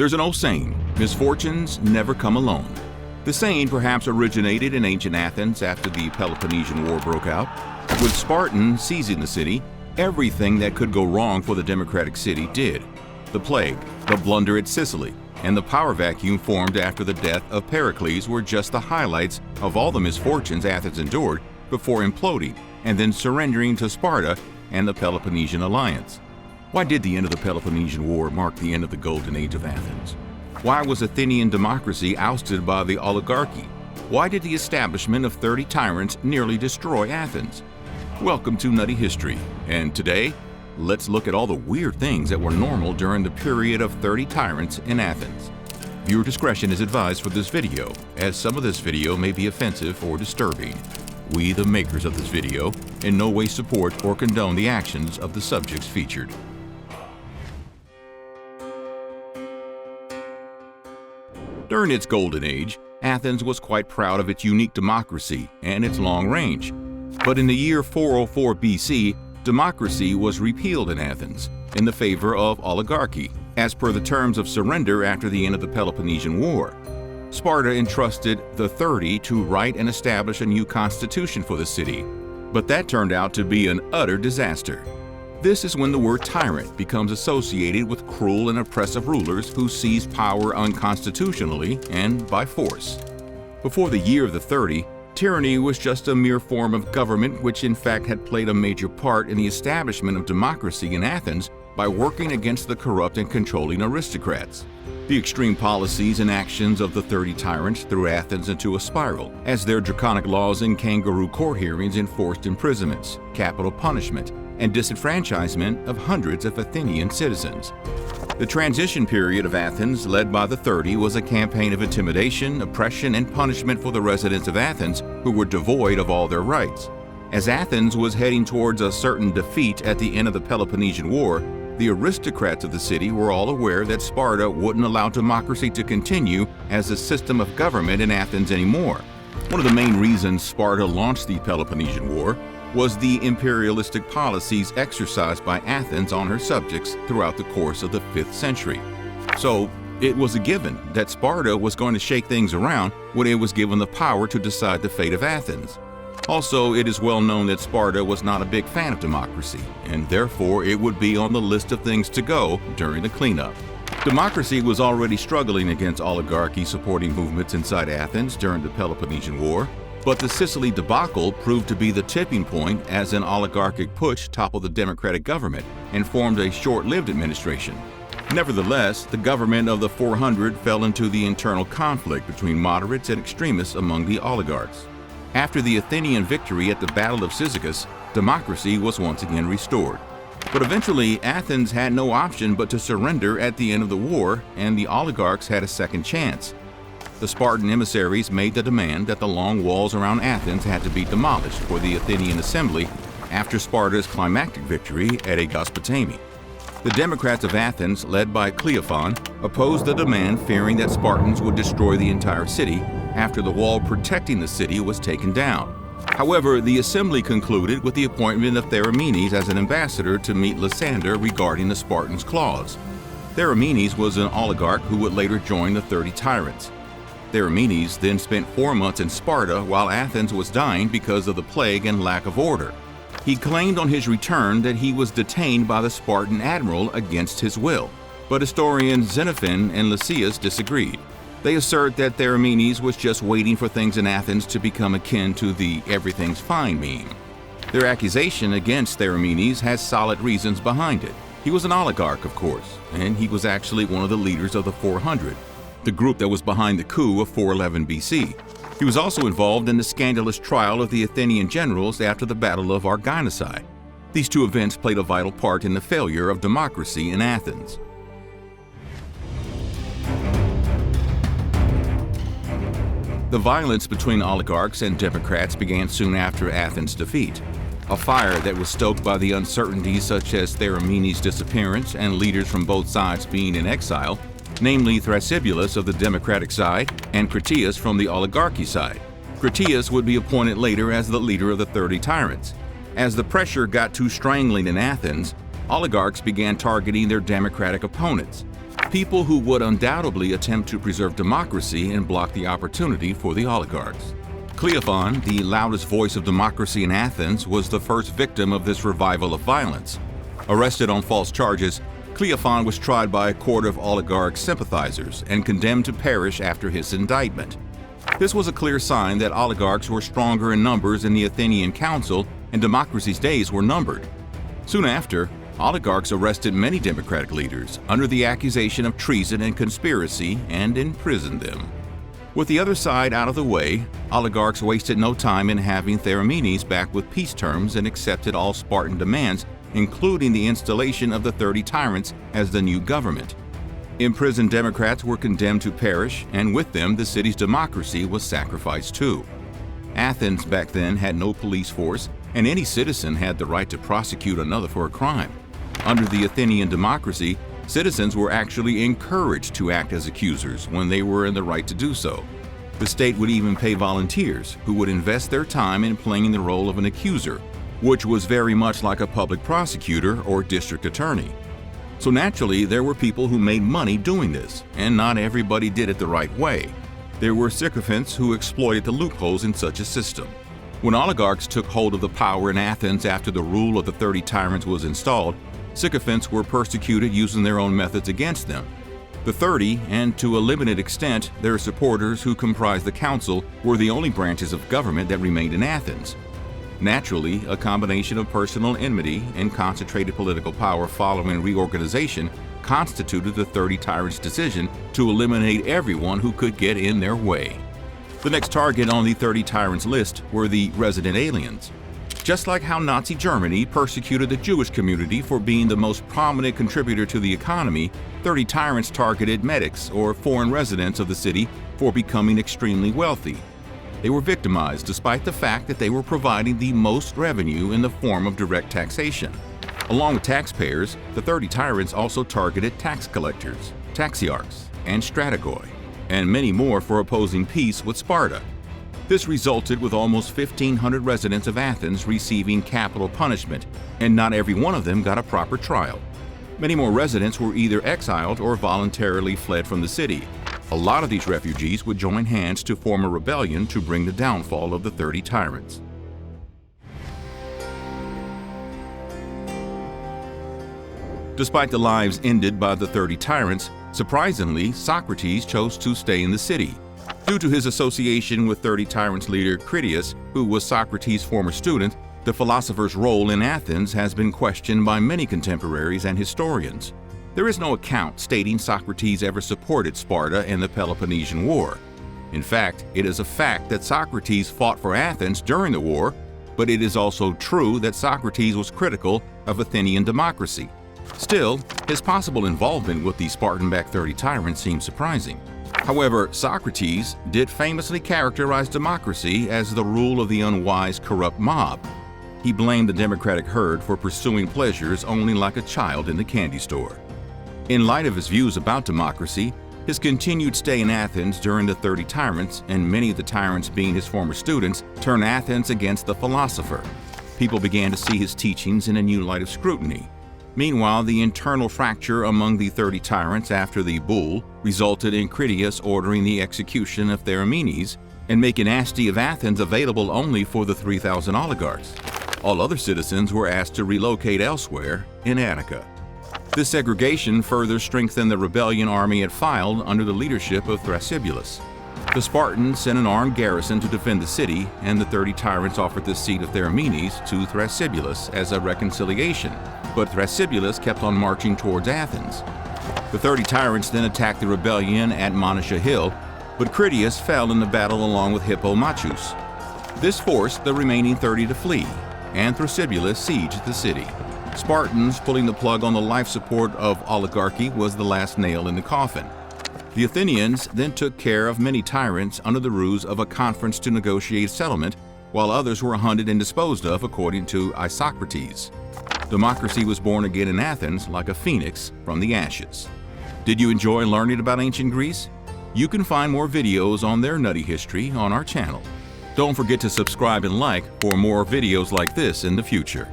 There's an old saying, misfortunes never come alone. The saying perhaps originated in ancient Athens after the Peloponnesian War broke out. With Spartans seizing the city, everything that could go wrong for the democratic city did. The plague, the blunder at Sicily, and the power vacuum formed after the death of Pericles were just the highlights of all the misfortunes Athens endured before imploding and then surrendering to Sparta and the Peloponnesian alliance. Why did the end of the Peloponnesian War mark the end of the Golden Age of Athens? Why was Athenian democracy ousted by the oligarchy? Why did the establishment of 30 tyrants nearly destroy Athens? Welcome to Nutty History, and today, let's look at all the weird things that were normal during the period of 30 tyrants in Athens. Viewer discretion is advised for this video, as some of this video may be offensive or disturbing. We, the makers of this video, in no way support or condone the actions of the subjects featured. During its golden age, Athens was quite proud of its unique democracy and its long range. But in the year 404 BC, democracy was repealed in Athens in the favor of oligarchy, as per the terms of surrender after the end of the Peloponnesian War. Sparta entrusted the 30 to write and establish a new constitution for the city, but that turned out to be an utter disaster. This is when the word tyrant becomes associated with cruel and oppressive rulers who seize power unconstitutionally and by force. Before the year of the 30, tyranny was just a mere form of government which in fact had played a major part in the establishment of democracy in Athens by working against the corrupt and controlling aristocrats. The extreme policies and actions of the 30 tyrants threw Athens into a spiral, as their draconic laws and kangaroo court hearings enforced imprisonments, capital punishment, and disenfranchisement of hundreds of Athenian citizens. The transition period of Athens, led by the 30, was a campaign of intimidation, oppression, and punishment for the residents of Athens who were devoid of all their rights. As Athens was heading towards a certain defeat at the end of the Peloponnesian War, the aristocrats of the city were all aware that Sparta wouldn't allow democracy to continue as a system of government in Athens anymore. One of the main reasons Sparta launched the Peloponnesian War was the imperialistic policies exercised by Athens on her subjects throughout the course of the 5th century. So, it was a given that Sparta was going to shake things around when it was given the power to decide the fate of Athens. Also, it is well known that Sparta was not a big fan of democracy, and therefore it would be on the list of things to go during the cleanup. Democracy was already struggling against oligarchy supporting movements inside Athens during the Peloponnesian War, but the Sicily debacle proved to be the tipping point as an oligarchic push toppled the democratic government and formed a short-lived administration. Nevertheless, the government of the 400 fell into the internal conflict between moderates and extremists among the oligarchs. After the Athenian victory at the Battle of Cyzicus, democracy was once again restored. But eventually, Athens had no option but to surrender at the end of the war, and the oligarchs had a second chance. The Spartan emissaries made the demand that the long walls around Athens had to be demolished for the Athenian assembly after Sparta's climactic victory at Agaspotami. The Democrats of Athens, led by CLEOPHON, opposed the demand, fearing that Spartans would destroy the entire city after the wall protecting the city was taken down. However, the assembly concluded with the appointment of Theramenes as an ambassador to meet Lysander regarding the Spartans' clause. Theramenes was an oligarch who would later join the 30 tyrants. Theramenes then spent 4 months in Sparta while Athens was dying because of the plague and lack of order. He claimed on his return that he was detained by the Spartan admiral against his will, but historians Xenophon and Lysias disagreed. They assert that Theramenes was just waiting for things in Athens to become akin to the "everything's fine" meme. Their accusation against Theramenes has solid reasons behind it. He was an oligarch, of course, and he was actually one of the leaders of the 400, the group that was behind the coup of 411 BC. He was also involved in the scandalous trial of the Athenian generals after the Battle of Arginosae. These two events played a vital part in the failure of democracy in Athens. The violence between oligarchs and democrats began soon after Athens' defeat. A fire that was stoked by the uncertainties such as Theramenes' disappearance and leaders from both sides being in exile, namely Thrasybulus of the democratic side and Critias from the oligarchy side. Critias would be appointed later as the leader of the 30 tyrants. As the pressure got too strangling in Athens, oligarchs began targeting their democratic opponents. people who would undoubtedly attempt to preserve democracy and block the opportunity for the oligarchs. CLEOPHON, the loudest voice of democracy in Athens, was the first victim of this revival of violence. Arrested on false charges, CLEOPHON was tried by a court of oligarch sympathizers and condemned to perish after his indictment. This was a clear sign that oligarchs were stronger in numbers in the Athenian council and democracy's days were numbered. Soon after, oligarchs arrested many democratic leaders under the accusation of treason and conspiracy and imprisoned them. With the other side out of the way, oligarchs wasted no time in having Theramenes back with peace terms and accepted all Spartan demands, including the installation of the 30 tyrants as the new government. Imprisoned Democrats were condemned to perish, and with them the city's democracy was sacrificed too. Athens back then had no police force, and any citizen had the right to prosecute another for a crime. Under the Athenian democracy, citizens were actually encouraged to act as accusers when they were in the right to do so. The state would even pay volunteers who would invest their time in playing the role of an accuser, which was very much like a public prosecutor or district attorney. So naturally, there were people who made money doing this, and not everybody did it the right way. There were sycophants who exploited the loopholes in such a system. When oligarchs took hold of the power in Athens after the rule of the 30 tyrants was installed, sycophants were persecuted using their own methods against them. The 30, and to a limited extent, their supporters who comprised the council, were the only branches of government that remained in Athens. Naturally, a combination of personal enmity and concentrated political power following reorganization constituted the 30 tyrants' decision to eliminate everyone who could get in their way. The next target on the 30 tyrants list were the resident aliens. Just like how Nazi Germany persecuted the Jewish community for being the most prominent contributor to the economy, 30 tyrants targeted medics or foreign residents of the city for becoming extremely wealthy. They were victimized despite the fact that they were providing the most revenue in the form of direct taxation. Along with taxpayers, the 30 tyrants also targeted tax collectors, taxiarchs, and strategoi, and many more for opposing peace with Sparta. This resulted with almost 1,500 residents of Athens receiving capital punishment, and not every one of them got a proper trial. Many more residents were either exiled or voluntarily fled from the city. A lot of these refugees would join hands to form a rebellion to bring the downfall of the 30 tyrants. Despite the lives ended by the 30 tyrants, surprisingly, Socrates chose to stay in the city. Due to his association with 30 tyrants leader CRITIAS, who was Socrates' former student, the philosopher's role in Athens has been questioned by many contemporaries and historians. There is no account stating Socrates ever supported Sparta in the Peloponnesian War. In fact, it is a fact that Socrates fought for Athens during the war, but it is also true that Socrates was critical of Athenian democracy. Still, his possible involvement with the Spartan-backed 30 tyrants seems surprising. However, Socrates did famously characterize democracy as the rule of the unwise, corrupt mob. He blamed the democratic herd for pursuing pleasures only like a child in the candy store. In light of his views about democracy, his continued stay in Athens during the 30 tyrants, and many of the tyrants being his former students, turned Athens against the philosopher. People began to see his teachings in a new light of scrutiny. Meanwhile, the internal fracture among the 30 tyrants after the bull resulted in Critias ordering the execution of Theramenes and making Asti of Athens available only for the 3,000 oligarchs. All other citizens were asked to relocate elsewhere in Attica. This segregation further strengthened the rebellion army at Phyle under the leadership of Thrasybulus. The Spartans sent an armed garrison to defend the city, and the 30 tyrants offered the seat of Theramenes to Thrasybulus as a reconciliation, but Thrasybulus kept on marching towards Athens. The 30 tyrants then attacked the rebellion at Monotia Hill, but Critias fell in the battle along with Hippomachus. This forced the remaining 30 to flee, and Thrasybulus sieged the city. Spartans pulling the plug on the life support of oligarchy was the last nail in the coffin. The Athenians then took care of many tyrants under the ruse of a conference to negotiate settlement, while others were hunted and disposed of according to Isocrates. Democracy was born again in Athens like a phoenix from the ashes. Did you enjoy learning about ancient Greece? You can find more videos on their nutty history on our channel. Don't forget to subscribe and like for more videos like this in the future.